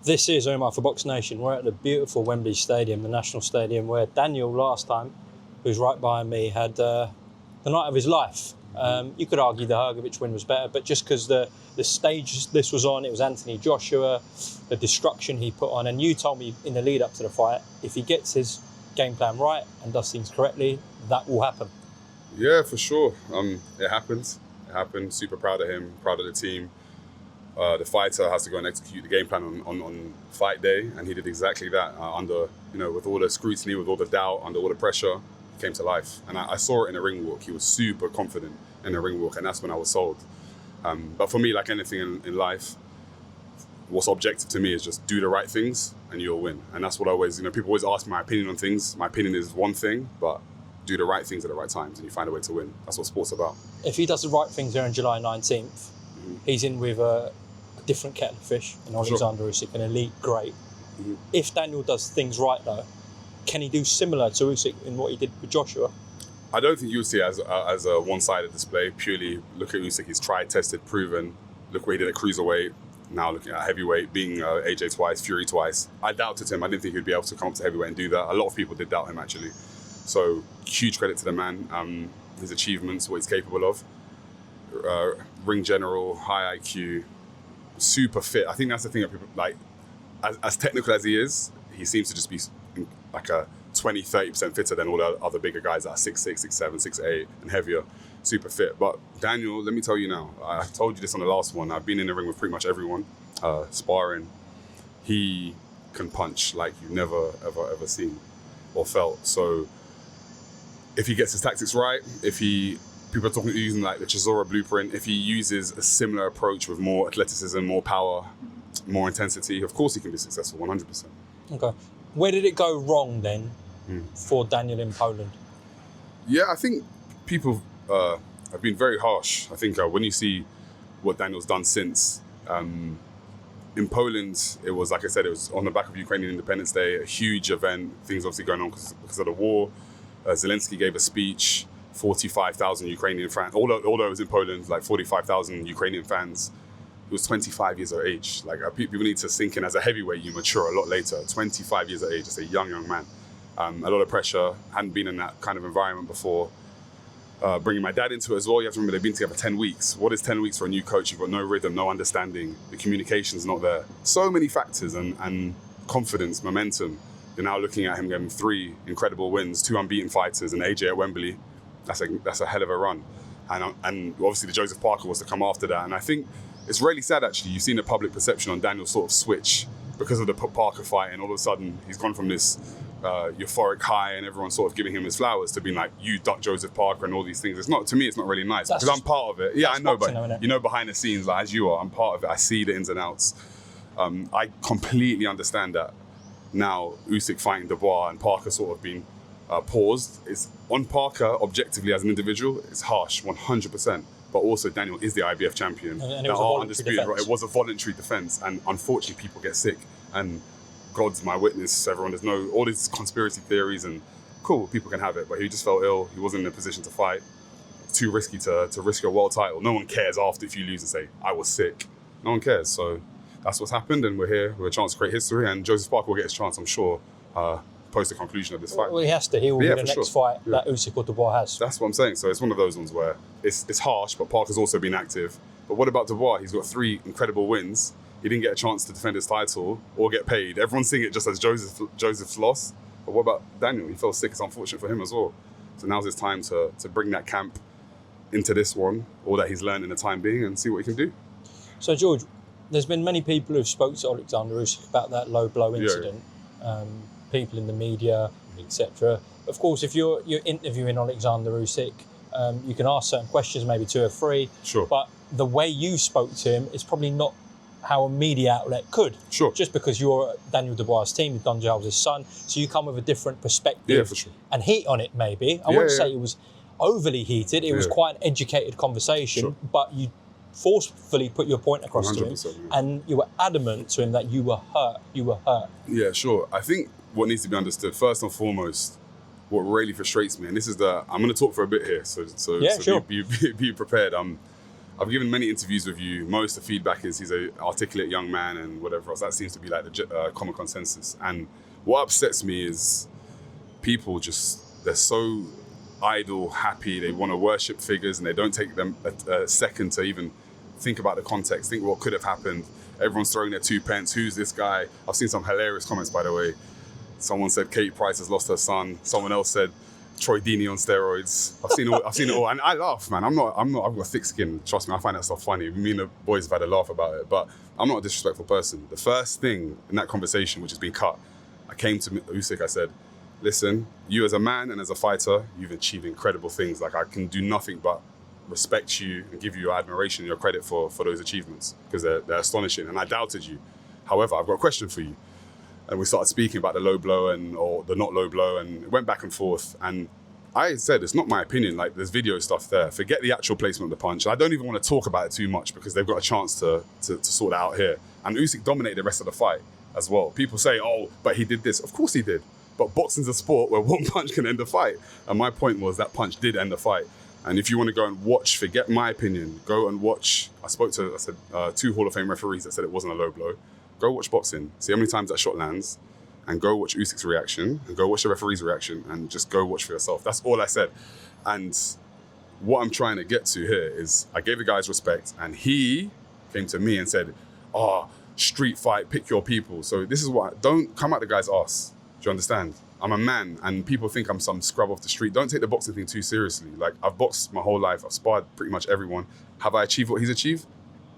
This is Umar for BoxNation. We're at the beautiful Wembley Stadium, the National Stadium, where Daniel last time, who's right behind me, had the night of his life. You could argue the Hrgović win was better, but just because the stage this was on, it was Anthony Joshua, the destruction he put on, and you told me in the lead up to the fight, if he gets his game plan right and does things correctly, that will happen. Yeah, for sure. It happens. It happened. Super proud of him, proud of the team. The fighter has to go and execute the game plan on fight day, and he did exactly that. Under, with all the scrutiny, with all the doubt, under all the pressure, he came to life. And I saw it in the ring walk. He was super confident in the ring walk, and that's when I was sold. But for me, like anything in life, what's objective to me is just do the right things and you'll win. And that's what I always, people always ask my opinion on things. My opinion is one thing, but do the right things at the right times and you find a way to win. That's what sport's about. If he does the right things there on July 19th, he's in with a different kettle of fish in Oleksandr Usyk, an elite great. If Daniel does things right though, can he do similar to Usyk in what he did with Joshua? I don't think you'll see it as a one-sided display. Purely look at Usyk, he's tried, tested, proven. Look what he did at cruiserweight. Now looking at heavyweight, being AJ twice, Fury twice. I doubted him. I didn't think he'd be able to come up to heavyweight and do that. A lot of people did doubt him actually. So huge credit to the man, his achievements, what he's capable of. Ring general, high IQ, super fit. I think that's the thing that people like. As technical as he is, he seems to just be like a 20-30% fitter than all the other bigger guys that are 6'6", 6'7", 6'8", and heavier, super fit. But Daniel, let me tell you now, I told you this on the last one, I've been in the ring with pretty much everyone, sparring. He can punch like you've never, ever seen or felt. So if he gets his tactics right, people are using like the Chisora blueprint, if he uses a similar approach with more athleticism, more power, more intensity, of course he can be successful, 100%. Okay. Where did it go wrong then for Daniel in Poland? Yeah, I think people have been very harsh. I think when you see what Daniel's done since, in Poland, it was, like I said, it was on the back of Ukrainian Independence Day, a huge event, things obviously going on because of the war. Zelensky gave a speech, 45,000 Ukrainian fans, although it was in Poland, like 45,000 Ukrainian fans. He was 25 years of age. Like people need to sink in, as a heavyweight, you mature a lot later. 25 years of age, just a young man. A lot of pressure, hadn't been in that kind of environment before. Bringing my dad into it as well, you have to remember they've been together 10 weeks. What is 10 weeks for a new coach? You've got no rhythm, no understanding. The communication's not there. So many factors and confidence, momentum. You're now looking at him getting 3 incredible wins, 2 unbeaten fighters, and AJ at Wembley. That's a hell of a run. And obviously the Joseph Parker was to come after that. And I think it's really sad actually, you've seen the public perception on Daniel sort of switch because of the Parker fight, and all of a sudden he's gone from this euphoric high and everyone's sort of giving him his flowers to being like, you duck Joseph Parker and all these things. To me, it's not really nice because I'm part of it. Yeah, I know, boxing, but behind the scenes, like as you are, I'm part of it. I see the ins and outs. I completely understand that now Usyk fighting Dubois and Parker sort of being paused. It's on Parker, objectively as an individual, it's harsh, 100%. But also Daniel is the IBF champion. And it was a voluntary defense. Right? It was a voluntary defense, and unfortunately people get sick. And God's my witness, everyone, there's all these conspiracy theories, and cool, people can have it, but he just felt ill, he wasn't in a position to fight. Too risky to risk a world title. No one cares after if you lose and say, I was sick. No one cares, so that's what's happened, and we're here with a chance to create history, and Joseph Parker will get his chance, I'm sure, post the conclusion of this fight. Well, he has to. He will be the next fight that Usyk or Dubois has. That's what I'm saying. So it's one of those ones where it's harsh, but Parker's also been active. But what about Dubois? He's got 3 incredible wins. He didn't get a chance to defend his title or get paid. Everyone's seeing it just as Joseph's loss. But what about Daniel? He fell sick. It's unfortunate for him as well. So now's his time to bring that camp into this one, all that he's learned in the time being, and see what he can do. So George, there's been many people who've spoke to Oleksandr Usyk about that low blow incident. People in the media, etc. Of course, if you're interviewing Oleksandr Usyk, you can ask certain questions, maybe 2 or 3. Sure. But the way you spoke to him is probably not how a media outlet could. Sure. Just because you're Daniel Dubois' team, Don Giles' son, so you come with a different perspective. Yeah, for sure. And heat on it, maybe. I wouldn't say it was overly heated. It was quite an educated conversation, but you forcefully put your point across to him, and you were adamant to him that you were hurt. Yeah, sure. I think what needs to be understood, first and foremost, what really frustrates me, and this is I'm going to talk for a bit here, so sure. be prepared. I've given many interviews with you. Most of the feedback is he's an articulate young man and whatever else. That seems to be like the common consensus. And what upsets me is people they're so idle, happy. They want to worship figures and they don't take them a second to even think about the context, think what could have happened. Everyone's throwing their 2 pence. Who's this guy? I've seen some hilarious comments, by the way. Someone said Kate Price has lost her son. Someone else said Troy Deeney on steroids. I've seen it all, and I laugh, man. I've got thick skin. Trust me, I find that stuff funny. Me and the boys have had a laugh about it, but I'm not a disrespectful person. The first thing in that conversation, which has been cut, I came to Usyk. I said, "Listen, you as a man and as a fighter, you've achieved incredible things. Like I can do nothing but respect you and give you your admiration, your credit for those achievements because they're astonishing. And I doubted you. However, I've got a question for you." And we started speaking about the low blow or the not low blow, and it went back and forth. And I said, it's not my opinion. Like, there's video stuff there. Forget the actual placement of the punch. I don't even want to talk about it too much because they've got a chance to sort it out here. And Usyk dominated the rest of the fight as well. People say, oh, but he did this. Of course he did. But boxing's a sport where one punch can end a fight. And my point was that punch did end the fight. And if you want to go and watch, forget my opinion, go and watch. I said 2 Hall of Fame referees that said it wasn't a low blow. Go watch boxing, see how many times that shot lands, and go watch Usyk's reaction, and go watch the referee's reaction, and just go watch for yourself. That's all I said. And what I'm trying to get to here is I gave the guys respect, and he came to me and said, street fight, pick your people. So this is don't come at the guy's ass. Do you understand? I'm a man, and people think I'm some scrub off the street. Don't take the boxing thing too seriously. Like, I've boxed my whole life. I've sparred pretty much everyone. Have I achieved what he's achieved?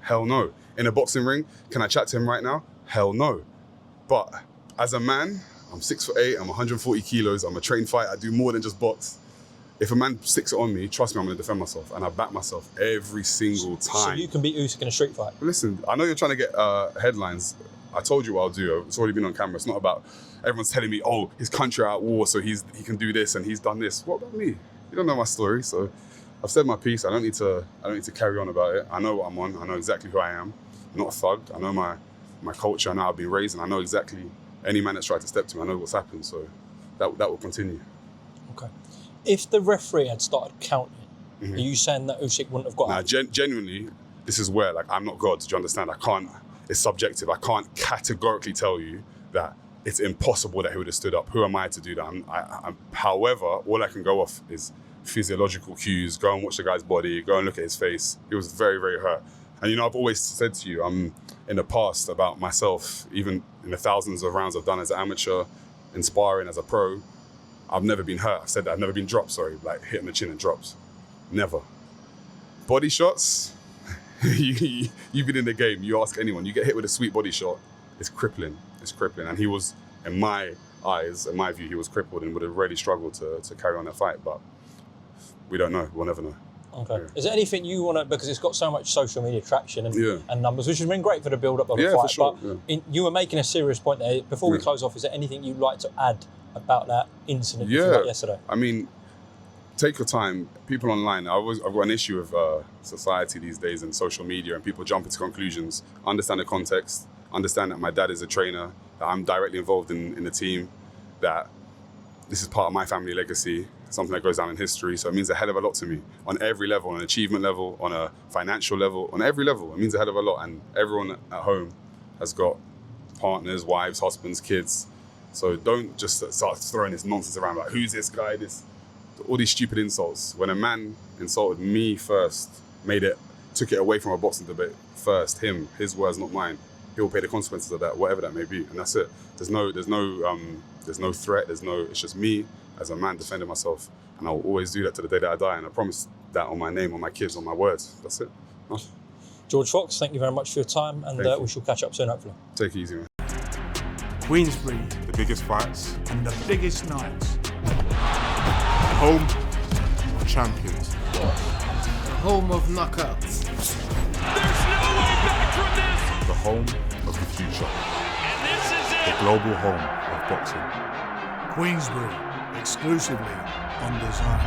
Hell no. In a boxing ring, can I chat to him right now? Hell no. But as a man, I'm 6'8", I'm 140 kilos, I'm a trained fighter, I do more than just box. If a man sticks it on me, trust me, I'm gonna defend myself, and I back myself every single time. So you can beat Usyk in a street fight? Listen, I know you're trying to get headlines. I told you what I'll do. It's already been on camera. It's not about everyone's telling me, oh, his country are at war, so he can do this and he's done this. What about me? You don't know my story, so I've said my piece. I don't need to carry on about it. I know what I'm on. I know exactly who I am. I'm not a thug. I know my culture. I know how I've been raised, and I know exactly any man that's tried to step to me. I know what's happened, so that will continue. Okay. If the referee had started counting, are you saying that Usyk wouldn't have got out? Genuinely, this is where, like, I'm not God. Do you understand? I can't. It's subjective. I can't categorically tell you that it's impossible that he would have stood up. Who am I to do that? However, all I can go off is physiological cues. Go and watch the guy's body. Go and look at his face. He was very, very hurt. And, I've always said to you, in the past about myself, even in the thousands of rounds I've done as an amateur, in sparring as a pro, I've never been hurt. I've said that. I've never been dropped, like hitting the chin and drops. Never. Body shots, you've been in the game. You ask anyone, you get hit with a sweet body shot, it's crippling. It's crippling. And he was, in my eyes, in my view, he was crippled and would have really struggled to carry on that fight. But we don't know. We'll never know. Okay. Yeah. Is there anything you want to, because it's got so much social media traction and numbers, which has been great for the build-up of the fight, for sure. But you were making a serious point there. Before we close off, is there anything you'd like to add about that incident yesterday? I mean, take your time. People online, I've got an issue with society these days and social media, and people jump into conclusions. Understand the context, understand that my dad is a trainer, that I'm directly involved in the team, that this is part of my family legacy, something that goes down in history. So it means a hell of a lot to me on every level, on an achievement level, on a financial level, on every level. It means a hell of a lot. And everyone at home has got partners, wives, husbands, kids. So don't just start throwing this nonsense around like, who's this guy? All these stupid insults. When a man insulted me first, took it away from a boxing debate first, his words, not mine, he'll pay the consequences of that, whatever that may be. And that's it. There's no threat. It's just me as a man defending myself. And I'll always do that to the day that I die. And I promise that on my name, on my kids, on my words. That's it. George Fox, thank you very much for your time. And we shall catch up soon, hopefully. Take it easy, man. Queensbury. The biggest fights. And the biggest nights. Home of champions. Home of knockouts. There's no way back from this! The home of the future. And this is it! The global home of boxing. Queensbury, exclusively on design.